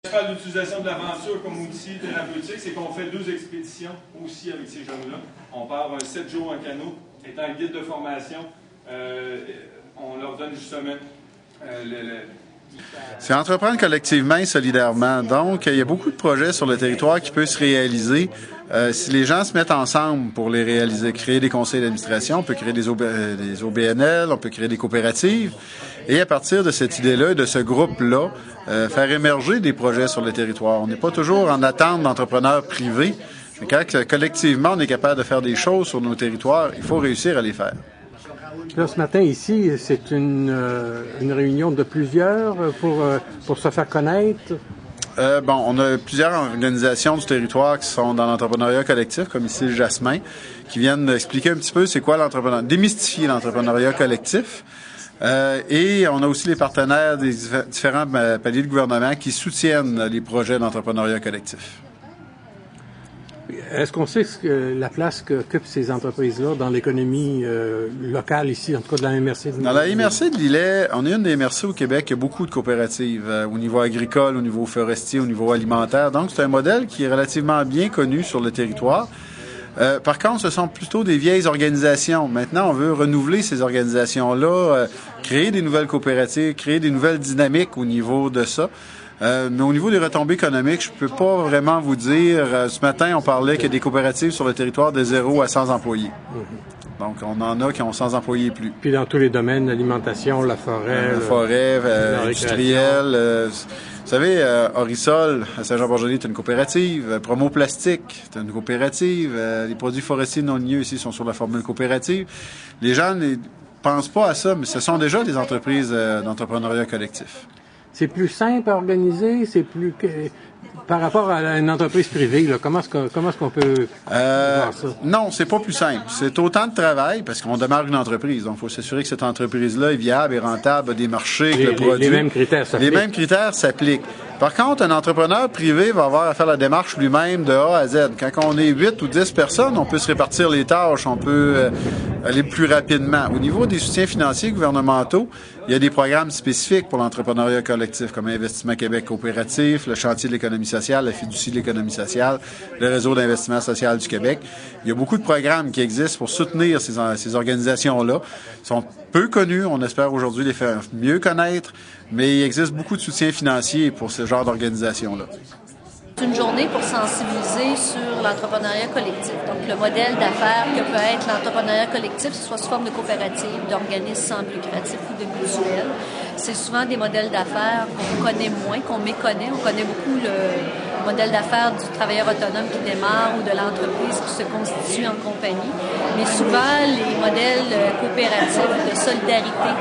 L'utilisation de l'aventure comme outil thérapeutique, c'est qu'on fait 2 expéditions aussi avec ces jeunes-là. On part 7 jours en canot. Étant guide de formation, on leur donne justement C'est entreprendre collectivement et solidairement. Donc, il y a beaucoup de projets sur le territoire qui peuvent se réaliser si les gens se mettent ensemble pour les réaliser. Créer des conseils d'administration, on peut créer des OBNL, on peut créer des coopératives. Et à partir de cette idée-là et de ce groupe-là, faire émerger des projets sur le territoire. On n'est pas toujours en attente d'entrepreneurs privés. Mais quand collectivement on est capable de faire des choses sur nos territoires, il faut réussir à les faire. Là, ce matin, ici, c'est une réunion de plusieurs pour se faire connaître. On a plusieurs organisations du territoire qui sont dans l'entrepreneuriat collectif, comme ici le Jasmin, qui viennent expliquer un petit peu c'est quoi l'entrepreneuriat, démystifier l'entrepreneuriat collectif. Et on a aussi les partenaires des différents paliers de gouvernement qui soutiennent les projets d'entrepreneuriat collectif. Est-ce qu'on sait la place qu'occupent ces entreprises-là dans l'économie locale ici, en tout cas de la MRC? Dans la MRC de Lillet, on est une des MRC au Québec qui a beaucoup de coopératives au niveau agricole, au niveau forestier, au niveau alimentaire. Donc, c'est un modèle qui est relativement bien connu sur le territoire. Par contre, ce sont plutôt des vieilles organisations. Maintenant, on veut renouveler ces organisations-là, créer des nouvelles coopératives, créer des nouvelles dynamiques au niveau de ça. Mais au niveau des retombées économiques, je peux pas vraiment vous dire. Ce matin, on parlait qu'il y a des coopératives sur le territoire de 0 à 100 employés. Donc, on en a qui ont 100 employés et plus. Puis dans tous les domaines, l'alimentation, la forêt... La forêt, industrielle. Vous savez, Horisol, à Saint-Jean-Port-Joli, c'est une coopérative. Promo Plastique, c'est une coopérative. Les produits forestiers non ligneux ici sont sur la formule coopérative. Les gens ne pensent pas à ça, mais ce sont déjà des entreprises d'entrepreneuriat collectif. C'est plus simple à organiser, c'est plus par rapport à une entreprise privée, là, comment est-ce qu'on peut voir ça? Non, c'est pas plus simple. C'est autant de travail parce qu'on démarre une entreprise. Donc, il faut s'assurer que cette entreprise-là est viable, est rentable, a des marchés, que le produit. Les mêmes critères s'appliquent. Les mêmes critères s'appliquent. Par contre, un entrepreneur privé va avoir à faire la démarche lui-même de A à Z. Quand on est 8 ou 10 personnes, on peut se répartir les tâches, on peut aller plus rapidement. Au niveau des soutiens financiers gouvernementaux, il y a des programmes spécifiques pour l'entrepreneuriat collectif, comme Investissement Québec coopératif, le chantier de l'économie sociale, la fiducie de l'économie sociale, le réseau d'investissement social du Québec. Il y a beaucoup de programmes qui existent pour soutenir ces organisations-là. Ils sont peu connus, on espère aujourd'hui les faire mieux connaître, mais il existe beaucoup de soutien financier pour ce genre d'organisation-là. C'est une journée pour sensibiliser sur l'entrepreneuriat collectif. Donc, le modèle d'affaires que peut être l'entrepreneuriat collectif, soit sous forme de coopérative, d'organismes sans but lucratif ou de mutuelle. C'est souvent des modèles d'affaires qu'on connaît moins, qu'on méconnaît. On connaît beaucoup le modèle d'affaires du travailleur autonome qui démarre ou de l'entreprise qui se constitue en compagnie. Mais souvent, les modèles coopératifs de solidarité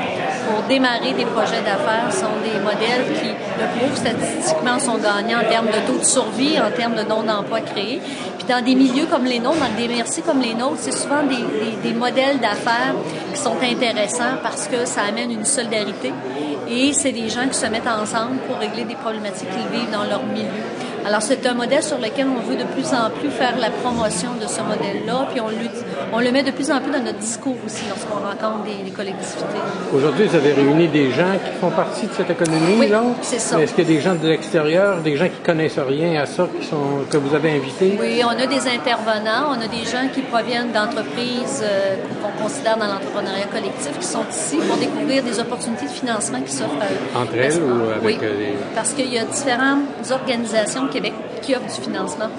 pour démarrer des projets d'affaires sont des modèles qui, le prouve statistiquement, sont gagnants en termes de taux de survie, en termes de nombre d'emplois créés. Puis dans des milieux comme les nôtres, dans des MRC comme les nôtres, c'est souvent des modèles d'affaires qui sont intéressants parce que ça amène une solidarité et c'est des gens qui se mettent ensemble pour régler des problématiques qu'ils vivent dans leur milieu. Alors, c'est un modèle sur lequel on veut de plus en plus faire la promotion de ce modèle-là, puis on le met de plus en plus dans notre discours aussi lorsqu'on rencontre des collectivités. Aujourd'hui, vous avez réuni des gens qui font partie de cette économie, oui, là? C'est ça. Mais est-ce qu'il y a des gens de l'extérieur, des gens qui connaissent rien à ça, que vous avez invités? Oui, on a des intervenants, on a des gens qui proviennent d'entreprises qu'on considère dans l'entrepreneuriat collectif, qui sont ici pour découvrir des opportunités de financement qui s'offrent à eux. Entre elles ou avec parce qu'il y a différentes organisations au Québec qui offrent du financement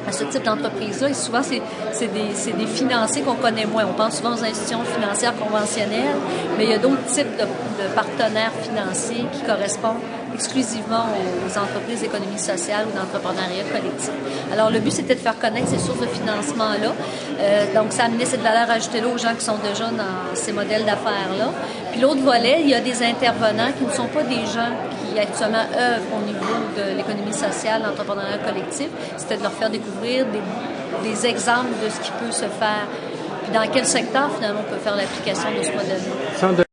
à ce type d'entreprise-là. Et souvent, c'est des financiers qu'on connaît moins. On pense souvent aux institutions financières conventionnelles, mais il y a d'autres types de partenaires financiers qui correspondent exclusivement aux entreprises d'économie sociale ou d'entrepreneuriat collectif. Alors, le but, c'était de faire connaître ces sources de financement-là. Donc, ça amenait cette valeur ajoutée là aux gens qui sont déjà dans ces modèles d'affaires-là. Puis l'autre volet, il y a des intervenants qui ne sont pas des gens qui actuellement œuvrent au niveau de l'économie sociale, l'entrepreneuriat collectif. C'était de leur faire découvrir des exemples de ce qui peut se faire. Puis dans quel secteur, finalement, on peut faire l'application de ce modèle-là.